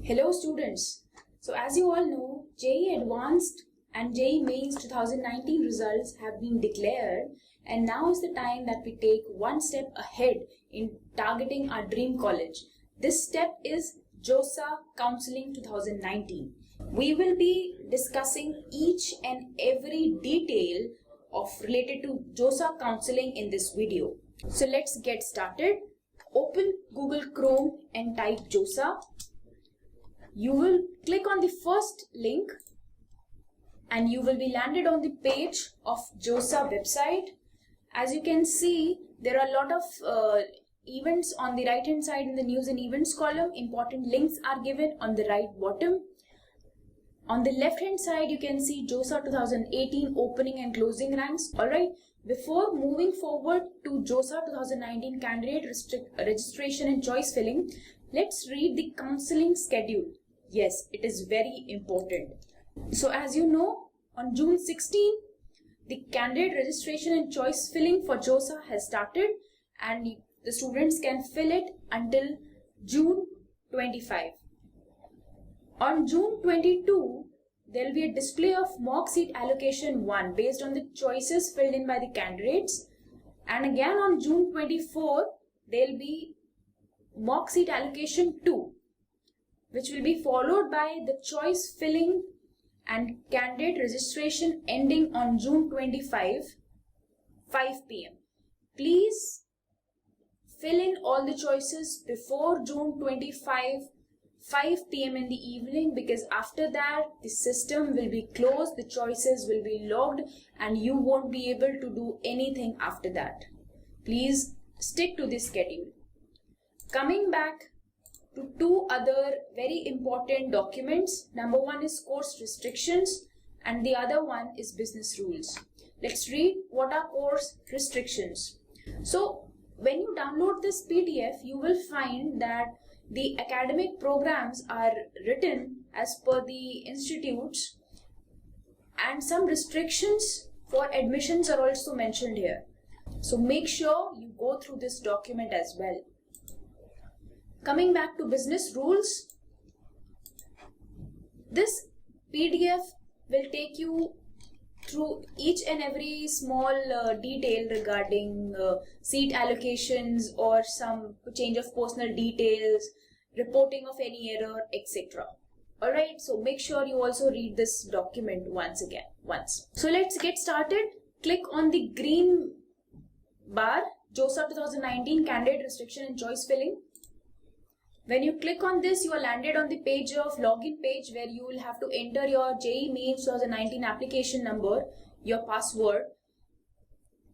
Hello students. So as you all know, JEE Advanced and JEE Mains 2019 results have been declared, and now is the time that we take one step ahead in targeting our dream college. This step is JoSAA Counselling 2019. We will be discussing each and every detail related to JoSAA Counselling in this video. So let's get started. Open Google Chrome and type JoSAA. You will click on the first link and you will be landed on the page of JoSAA website. As you can see, there are a lot of events on the right hand side in the news and events column. Important links are given on the right bottom. On the left hand side, you can see JoSAA 2018 opening and closing ranks. Alright, before moving forward to JoSAA 2019 candidate registration and choice filling, let's read the counseling schedule. Yes, it is very important. So as you know, on June 16, the candidate registration and choice filling for JoSAA has started, and the students can fill it until June 25. On June 22, there will be a display of mock seat allocation 1 based on the choices filled in by the candidates. And again on June 24, there will be mock seat allocation 2, which will be followed by the choice filling and candidate registration ending on June 25, 5 p.m. Please fill in all the choices before June 25, 5 p.m. in the evening, because after that the system will be closed, the choices will be logged, and you won't be able to do anything after that. Please stick to this schedule. Coming back to two other very important documents. Number one is course restrictions and the other one is business rules. Let's read what are course restrictions. So when you download this PDF, you will find that the academic programs are written as per the institutes, and some restrictions for admissions are also mentioned here. So make sure you go through this document as well. Coming back to business rules, this PDF will take you through each and every small detail regarding seat allocations or some change of personal details, reporting of any error, etc. Alright, so make sure you also read this document once. So let's get started. Click on the green bar, JoSAA 2019 candidate restriction and choice filling. When you click on this, you are landed on the page of login page where you will have to enter your JEE Mains 2019 application number, your password.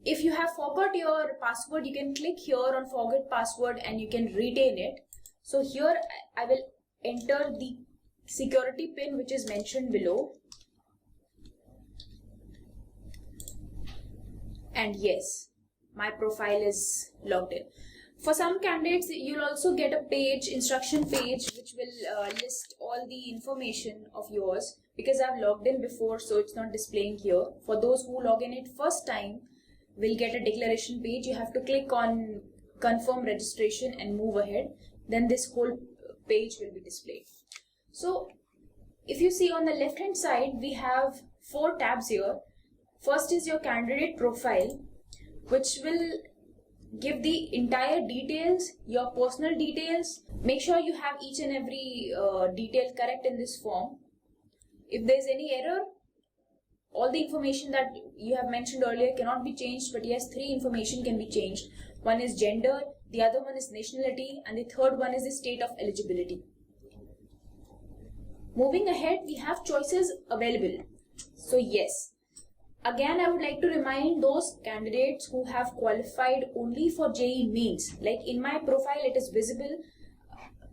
If you have forgot your password, you can click here on forget password and you can retain it. So here I will enter the security pin which is mentioned below. And yes, my profile is logged in. For some candidates, you'll also get a page, instruction page, which will list all the information of yours, because I've logged in before, so it's not displaying here. For those who log in it first time, will get a declaration page. You have to click on confirm registration and move ahead. Then this whole page will be displayed. So if you see on the left hand side, we have 4 tabs here. First is your candidate profile, which will give the entire details, your personal details. Make sure you have each and every detail correct in this form. If there is any error, all the information that you have mentioned earlier cannot be changed, but yes, 3 information can be changed. One is gender, the other one is nationality, and the third one is the state of eligibility. Moving ahead, we have choices available. So yes, again, I would like to remind those candidates who have qualified only for JEE Mains. Like in my profile, it is visible.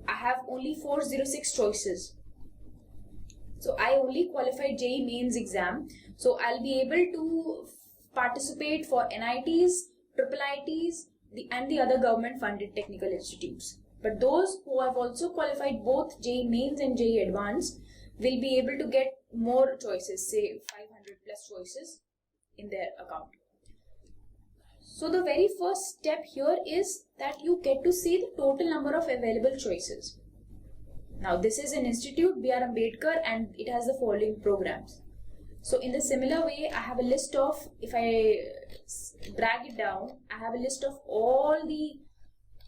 I have only 406 choices. So I only qualified JEE Mains exam. So I'll be able to participate for NITs, IIITs, and the other government funded technical institutes. But those who have also qualified both JEE Mains and JEE Advanced will be able to get more choices, say 500 plus choices in their account. So the very first step here is that you get to see the total number of available choices. Now this is an institute, B.R. Ambedkar, and it has the following programs. So in the similar way, I have a list of, if I drag it down, I have a list of all the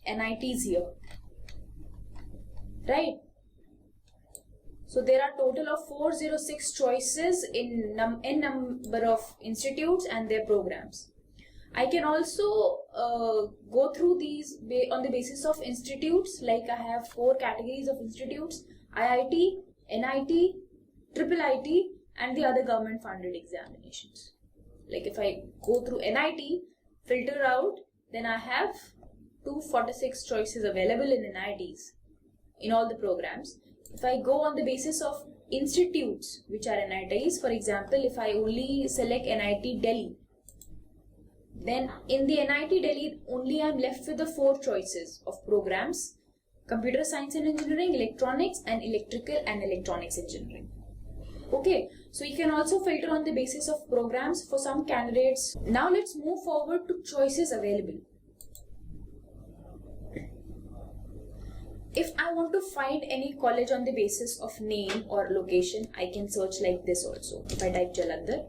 NITs here, right? So there are total of 406 choices in n number of institutes and their programs. I can also go through these on the basis of institutes. Like I have 4 categories of institutes: IIT, NIT, Triple IT, and the other government funded examinations. Like if I go through NIT, filter out, then I have 246 choices available in NITs in all the programs. If I go on the basis of institutes which are NITs, for example, if I only select NIT Delhi, then in the NIT Delhi only I am left with the 4 choices of programs: computer science and engineering, electronics, and electrical and electronics engineering. Okay, so you can also filter on the basis of programs for some candidates. Now let's move forward to choices available. If I want to find any college on the basis of name or location, I can search like this also. If I type Jalandhar,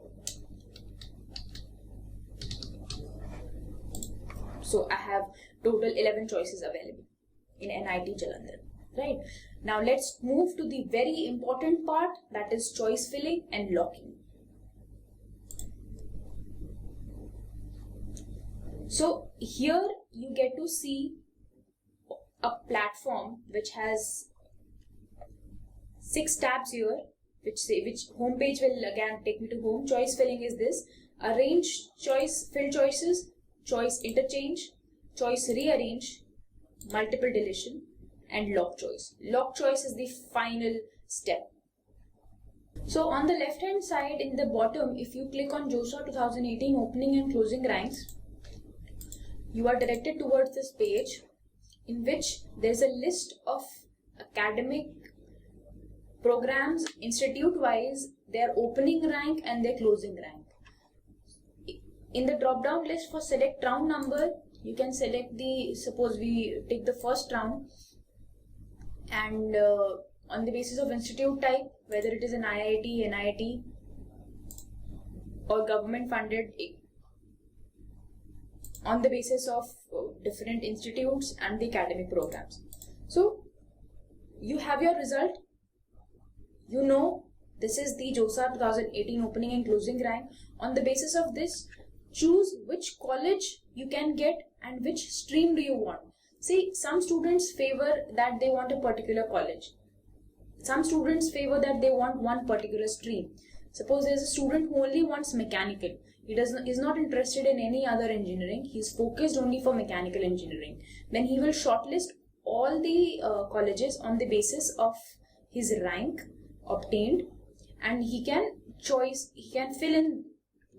so I have total 11 choices available in NIT Jalandhar, right? Now let's move to the very important part, that is choice filling and locking. So here you get to see a platform which has 6 tabs here, which home page will again take me to home. Choice filling is this: arrange choice, fill choices, choice interchange, choice rearrange, multiple deletion, and lock choice. Lock choice is the final step. So on the left hand side in the bottom, if you click on JoSAA 2018 opening and closing ranks, you are directed towards this page in which there is a list of academic programs institute wise, their opening rank and their closing rank. In the drop down list for select round number, you can select the, suppose we take the first round, and on the basis of institute type, whether it is an IIT, NIT or government funded, on the basis of different institutes and the academic programs. So you have your result. You know this is the JoSAA 2018 opening and closing rank. On the basis of this, choose which college you can get and which stream do you want. See, some students favor that they want a particular college. Some students favor that they want one particular stream. Suppose there's a student who only wants mechanical. He is not interested in any other engineering. He is focused only for mechanical engineering. Then he will shortlist all the colleges on the basis of his rank obtained, and he can fill in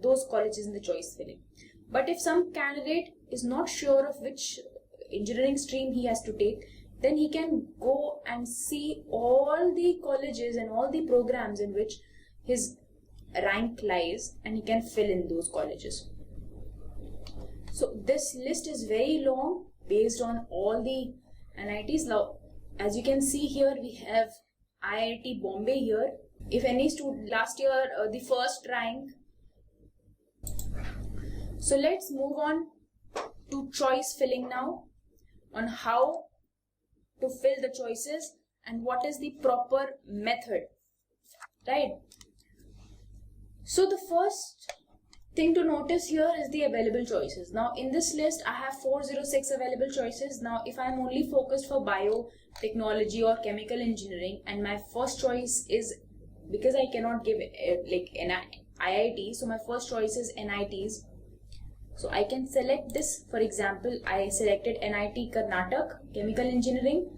those colleges in the choice filling. But if some candidate is not sure of which engineering stream he has to take, then he can go and see all the colleges and all the programs in which his rank lies, and he can fill in those colleges. So this list is very long based on all the NITs. Now as you can see here, we have IIT Bombay here. If any student last year the first rank. So let's move on to choice filling now, on how to fill the choices and what is the proper method, right? So the first thing to notice here is the available choices. Now in this list I have 406 available choices. Now if I am only focused for biotechnology or chemical engineering, and my first choice is, because I cannot give like IIT, so my first choice is NITs. So I can select this. For example, I selected NIT Karnataka Chemical Engineering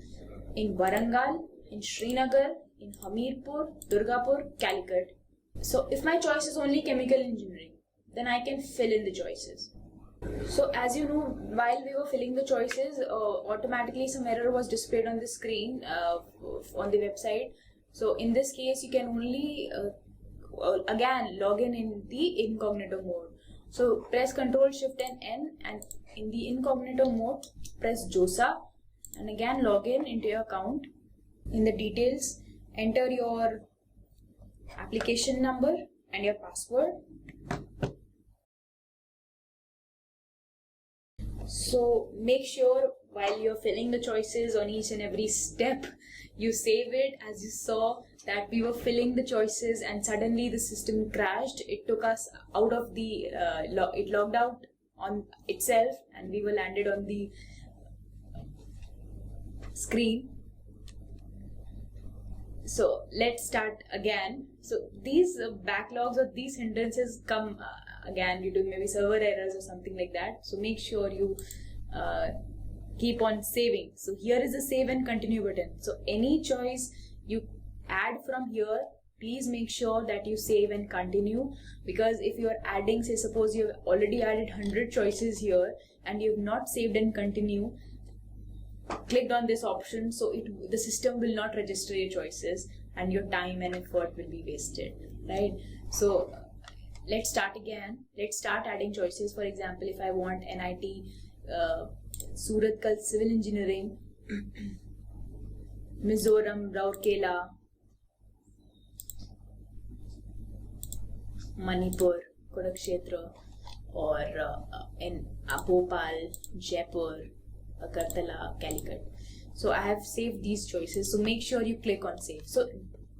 in Warangal, in Srinagar, in Hamirpur, Durgapur, Calicut. So if my choice is only chemical engineering, then I can fill in the choices. So as you know, while we were filling the choices, automatically some error was displayed on the screen on the website. So in this case, you can only again log in the incognito mode. So press Ctrl Shift and N, and in the incognito mode press JoSAA, and again log in into your account. In the details, enter your application number and your password. So make sure while you're filling the choices on each and every step, you save it. As you saw that we were filling the choices and suddenly the system crashed. It took us out of the, it logged out on itself and we were landed on the screen. So let's start again. So these backlogs or these hindrances come again due to maybe server errors or something like that. So make sure you keep on saving. So here is the save and continue button. So any choice you add from here, please make sure that you save and continue, because if you are adding, say suppose you have already added 100 choices here and you have not saved and continue, clicked on this option, so the system will not register your choices and your time and effort will be wasted, right? So let's start again. Let's start adding choices. For example, if I want NIT Surathkal Civil Engineering, Mizoram Rourkela, Manipur Kurukshetra, or in Bhopal, Jaipur, Agartala, Calicut. So I have saved these choices. So make sure you click on save. So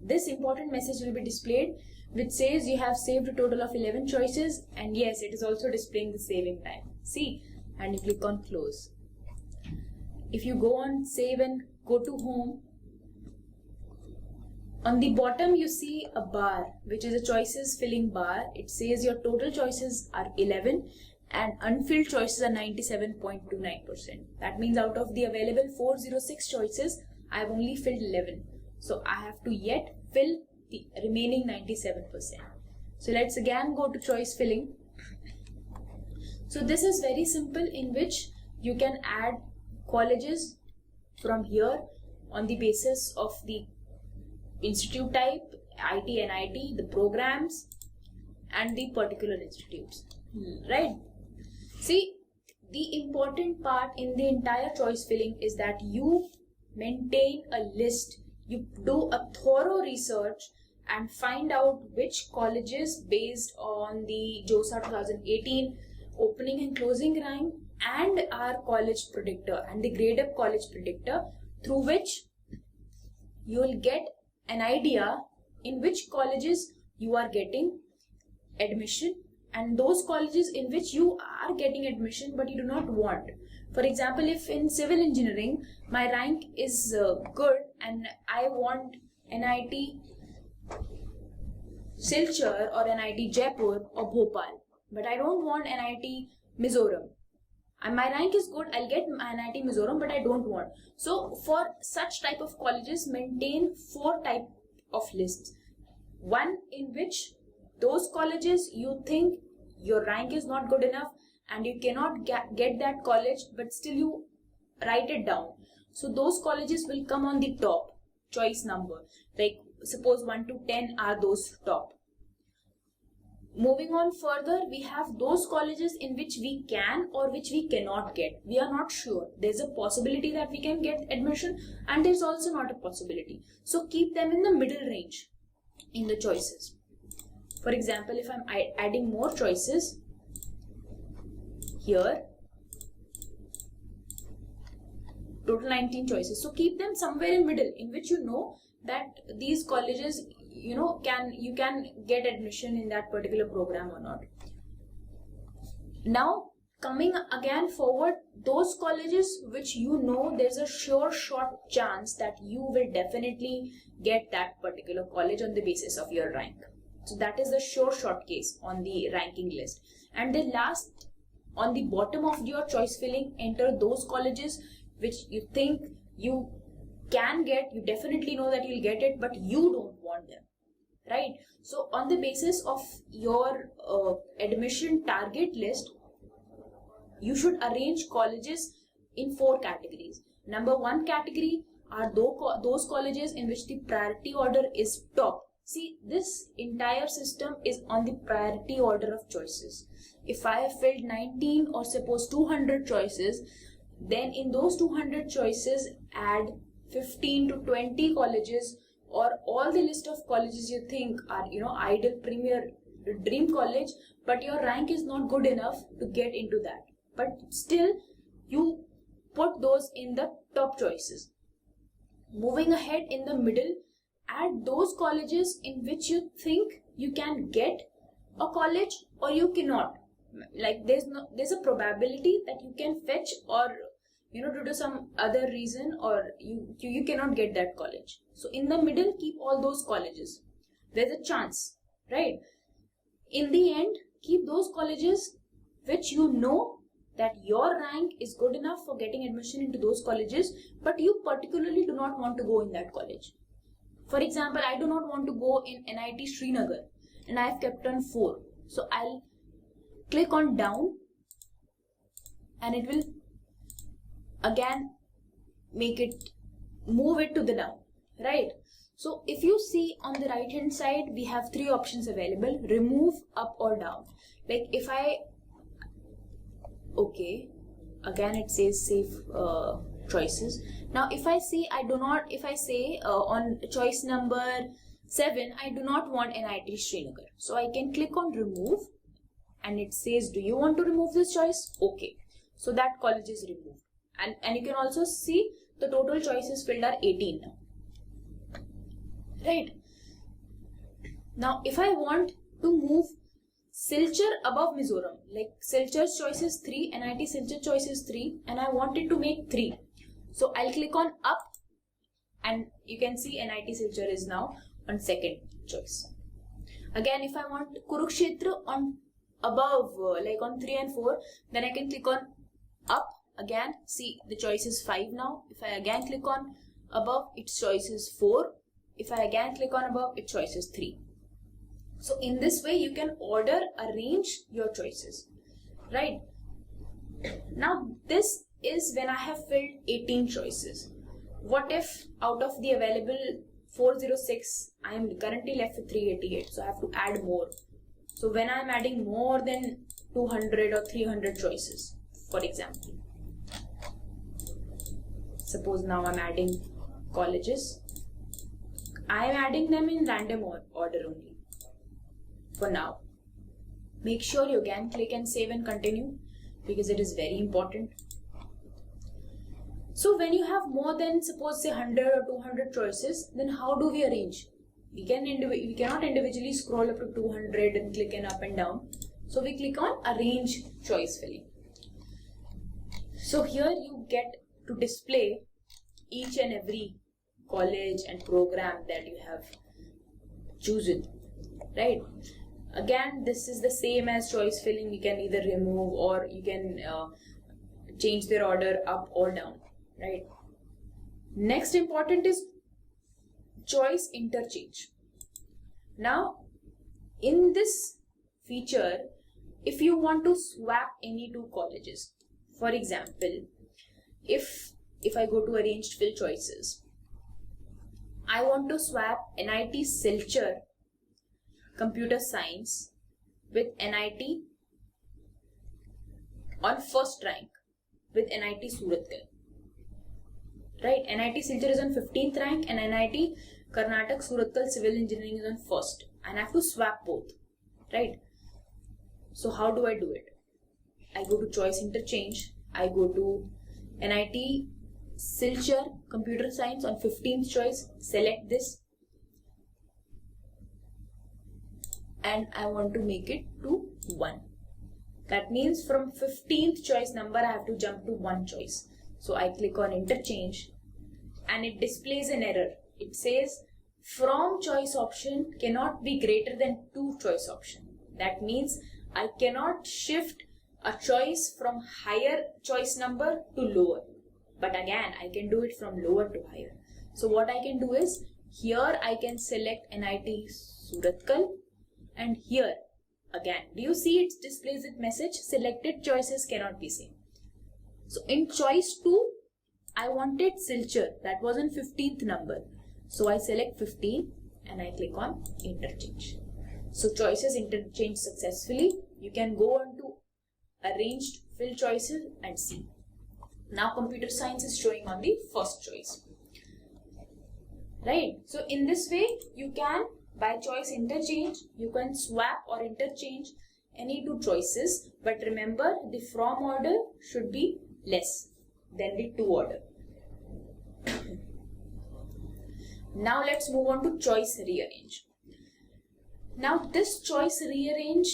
this important message will be displayed which says you have saved a total of 11 choices, and yes, it is also displaying the saving time. See, and you click on close. If you go on save and go to home, on the bottom you see a bar which is a choices filling bar. It says your total choices are 11 and unfilled choices are 97.29%. That means out of the available 406 choices, I have only filled 11. So I have to yet fill the remaining 97%. So let's again go to choice filling. So this is very simple, in which you can add colleges from here on the basis of the institute type, IT, NIT, the programs and the particular institutes, right? See, the important part in the entire choice filling is that you maintain a list. You do a thorough research and find out which colleges, based on the JoSAA 2018 opening and closing rank and our college predictor and the Gradeup college predictor, through which you will get an idea in which colleges you are getting admission and those colleges in which you are getting admission but you do not want. For example, if in civil engineering my rank is good and I want NIT Silchar or NIT Jaipur or Bhopal, but I don't want NIT Mizoram, and my rank is good, I'll get NIT Mizoram, but I don't want. So for such type of colleges, maintain 4 type of lists. One in which those colleges you think your rank is not good enough and you cannot get that college, but still you write it down. So those colleges will come on the top choice number, like suppose 1 to 10 are those top. Moving on further, we have those colleges in which we can or which we cannot get. We are not sure. There's a possibility that we can get admission and there's also not a possibility. So keep them in the middle range in the choices. For example, if I'm adding more choices here, total 19 choices. So keep them somewhere in middle, in which you know that these colleges, you know, you can get admission in that particular program or not. Now coming again forward, those colleges which you know there's a sure shot chance that you will definitely get that particular college on the basis of your rank. So that is the sure shot case on the ranking list. And then last, on the bottom of your choice filling, enter those colleges which you think you can get, you definitely know that you'll get it, but you don't want them, right? So on the basis of your admission target list, you should arrange colleges in 4 categories. Number 1 category are those colleges in which the priority order is top. See, this entire system is on the priority order of choices. If I have filled 19 or suppose 200 choices, then in those 200 choices add 15 to 20 colleges, or all the list of colleges you think are, ideal, premier, dream college, but your rank is not good enough to get into that. But still, you put those in the top choices. Moving ahead, in the middle, add those colleges in which you think you can get a college or you cannot. Like there's a probability that you can fetch, or due to some other reason, or you cannot get that college. So in the middle, keep all those colleges. There's a chance, right? In the end, keep those colleges which you know that your rank is good enough for getting admission into those colleges, but you particularly do not want to go in that college. For example, I do not want to go in NIT Srinagar and I have kept on 4. So I'll click on down and it will again move it to the down, right? So if you see on the right hand side, we have 3 options available: remove, up or down. Like if again it says save choices. Now if I say on choice number 7, I do not want NIT Srinagar, so I can click on remove and it says, do you want to remove this choice? Okay, so that college is removed. And you can also see the total choices filled are 18 now, right? Now if I want to move Silchar above Mizoram, like Silchar's choice is 3, NIT Silchar choice is 3, and I wanted to make 3. So I'll click on up and you can see NIT Silchar is now on 2nd choice. Again, if I want Kurukshetra on above, like on 3 and 4, then I can click on up. Again, see the choice is 5 now. If I again click on above, its choice is 4. If I again click on above, its choice is 3. So in this way, you can arrange your choices, right? Now this is when I have filled 18 choices. What if out of the available 406, I am currently left with 388, so I have to add more. So when I am adding more than 200 or 300 choices, for example, suppose now I'm adding colleges, I am adding them in random order only for now. Make sure you again click and save and continue, because it is very important. So when you have more than, suppose say 100 or 200 choices, then how do we arrange? We cannot individually scroll up to 200 and click and up and down. So we click on arrange choice filling. So here you get to display each and every college and program that you have chosen, right? Again, this is the same as choice filling. You can either remove or you can change their order up or down, right? Next important is choice interchange. Now, in this feature, if you want to swap any 2 colleges, for example, if I go to arranged fill choices, I want to swap NIT Silchar Computer Science with NIT on 1st rank with NIT Suratkal. Right, NIT Silchar is on 15th rank and NIT Karnataka Suratkal Civil Engineering is on 1st, and I have to swap both, right? So how do I do it? I go to choice interchange, I go to NIT Silchar Computer Science on 15th choice, select this, and I want to make it to 1. That means from 15th choice number I have to jump to 1 choice. So I click on interchange and it displays an error. It says from choice option cannot be greater than 2 choice option. That means I cannot shift a choice from higher choice number to lower. But again, I can do it from lower to higher. So what I can do is, here I can select NIT Suratkal, and here again, do you see it displays the message, selected choices cannot be seen. So in choice 2, I wanted Silchar, that was on 15th number. So I select 15 and I click on interchange. So choices interchange successfully. You can go on to arranged fill choices and see. Now computer science is showing on the 1st choice. right? So in this way, you can, by choice interchange, you can swap or interchange any two choices, but remember the from order should be less than the to order. Now let's move on to choice rearrange. Now this choice rearrange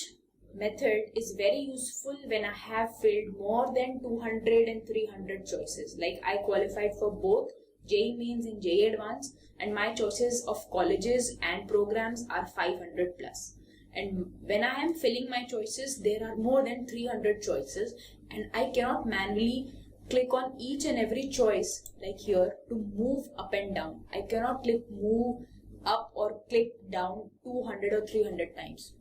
method is very useful when I have filled more than 200 and 300 choices. Like I qualified for both JEE Mains and JEE Advanced, and my choices of colleges and programs are 500 plus. And when I am filling my choices, there are more than 300 choices, and I cannot manually click on each and every choice like here to move up and down. I cannot click move up or click down 200 or 300 times.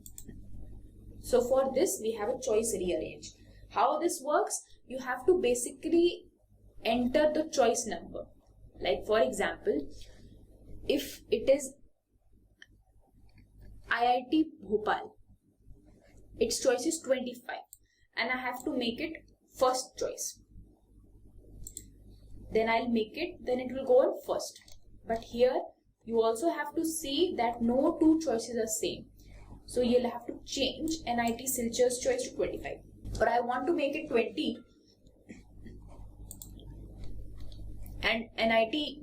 So for this, we have a choice rearrange. How this works? You have to basically enter the choice number. Like for example, if it is IIT Bhopal, its choice is 25 and I have to make it first choice. Then I'll make it, then it will go on first. But here you also have to see that no two choices are same. So you'll have to change NIT Silchur's choice to 25. But I want to make it 20 and NIT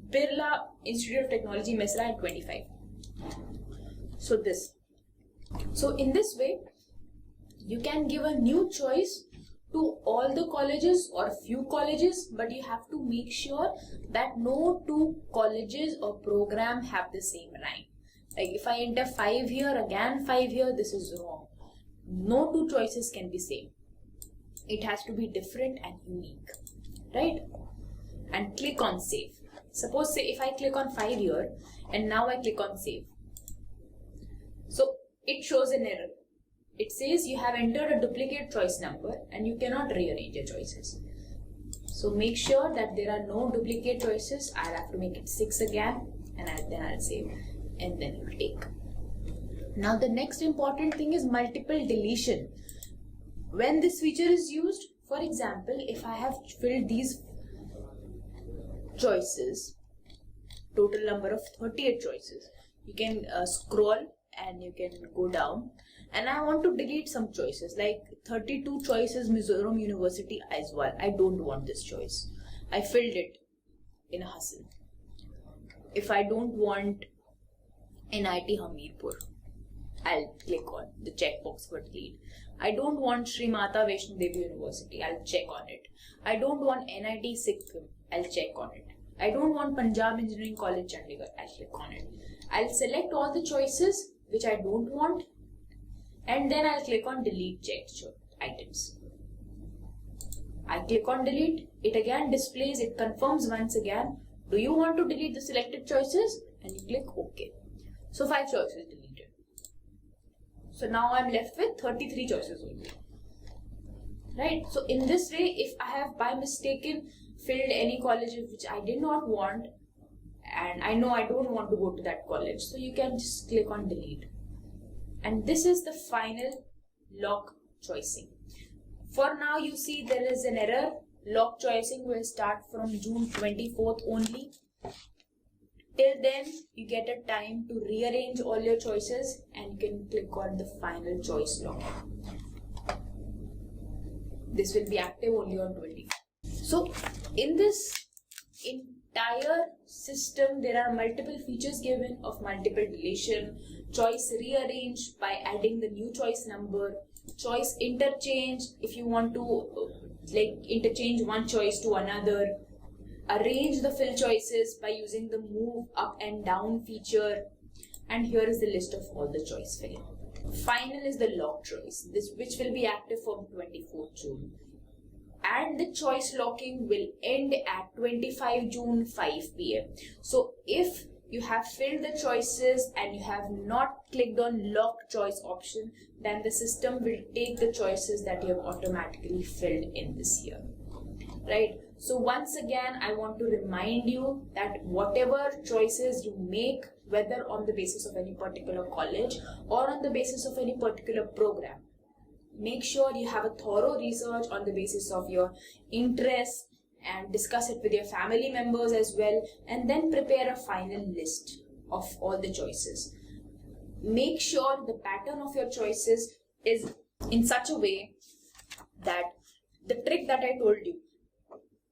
Birla Institute of Technology Mesra at 25. So this. So in this way, you can give a new choice to all the colleges or few colleges, but you have to make sure that no two colleges or program have the same rank. Like if I enter 5 here, again 5 here, this is wrong. No two choices can be same. It has to be different and unique, right? And click on save. Suppose say if I click on 5 here and now I click on save. So it shows an error. It says you have entered a duplicate choice number and you cannot rearrange your choices. So make sure that there are no duplicate choices. I'll have to make it 6 again and then I'll save and then it will take. Now the next important thing is multiple deletion. When this feature is used, for example, if I have filled these choices, total number of 38 choices, you can scroll and you can go down, and I want to delete some choices like 32 choices Mizoram University as well. I don't want this choice. I filled it in a hustle. If I don't want NIT Hamirpur, I'll click on the checkbox for delete. I don't want Sri Mata Vaishno Devi University, I'll check on it. I don't want NIT Sikkim, I'll check on it. I don't want Punjab Engineering College Chandigarh, I'll click on it. I'll select all the choices which I don't want, and then I'll click on delete checked items. I click on delete, it again displays, it confirms once again, do you want to delete the selected choices? And you click OK. So 5 choices deleted. So now I'm left with 33 choices only. Right? So in this way, if I have by mistaken filled any college which I did not want, and I know I don't want to go to that college, so you can just click on delete. And this is the final lock choicing. For now, you see there is an error. Lock choicing will start from June 24th only. Till then, you get a time to rearrange all your choices and you can click on the final choice lock. This will be active only on 24th. So, in this entire system, there are multiple features given of multiple deletion, choice rearrange by adding the new choice number, choice interchange if you want to like interchange one choice to another, arrange the fill choices by using the move up and down feature, and here is the list of all the choice filling. Final is the lock choice, this which will be active from 24th June. And the choice locking will end at 25 June 5 PM. So if you have filled the choices and you have not clicked on lock choice option, then the system will take the choices that you have automatically filled in this year. Right? So once again, I want to remind you that whatever choices you make, whether on the basis of any particular college or on the basis of any particular program, make sure you have a thorough research on the basis of your interests and discuss it with your family members as well, and then prepare a final list of all the choices. Make sure the pattern of your choices is in such a way that the trick that I told you,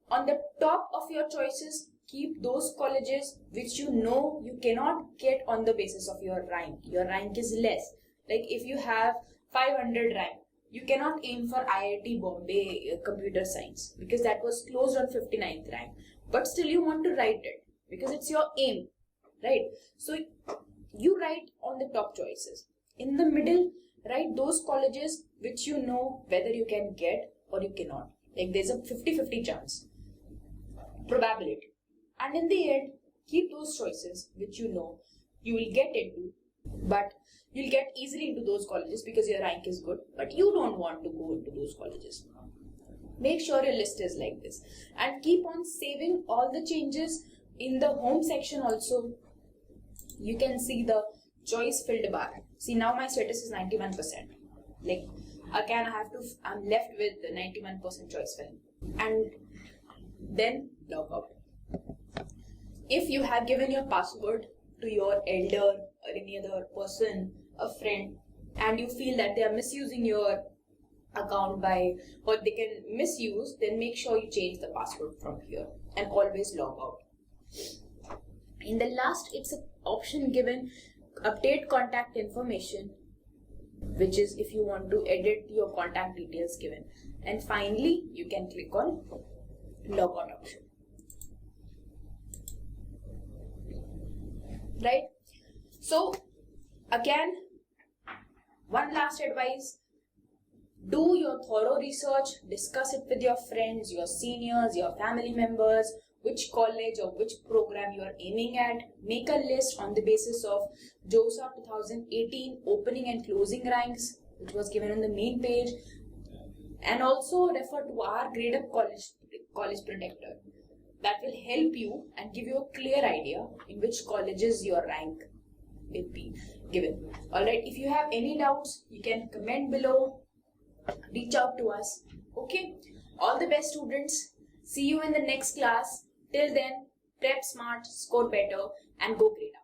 on the top of your choices, keep those colleges which you know you cannot get on the basis of your rank. Your rank is less. Like if you have 500 rank, you cannot aim for IIT Bombay Computer Science because that was closed on 59th rank. But still you want to write it because it's your aim, right? So you write on the top choices. In the middle, write those colleges which you know whether you can get or you cannot. Like there's a 50-50 chance, probability. And in the end, keep those choices which you know you will get into, but you'll get easily into those colleges because your rank is good, but you don't want to go into those colleges. Make sure your list is like this and keep on saving all the changes. In the home section also, you can see the choice filled bar. See, now my status is 91%. Like again, I'm left with the 91% choice filling, and then log out. If you have given your password to your elder or any other person, a friend, and you feel that they are misusing your account or they can misuse, then make sure you change the password from here and always log out. In the last, it's an option given, update contact information, which is if you want to edit your contact details given. And finally, you can click on logout option. Right? So again, one last advice, do your thorough research, discuss it with your friends, your seniors, your family members, which college or which program you are aiming at. Make a list on the basis of JoSAA 2018 opening and closing ranks, which was given on the main page, and also refer to our Gradeup college protector. That will help you and give you a clear idea in which colleges your rank will be given. Alright, if you have any doubts, you can comment below, reach out to us. Okay, all the best students. See you in the next class. Till then, prep smart, score better, and go Gradeup.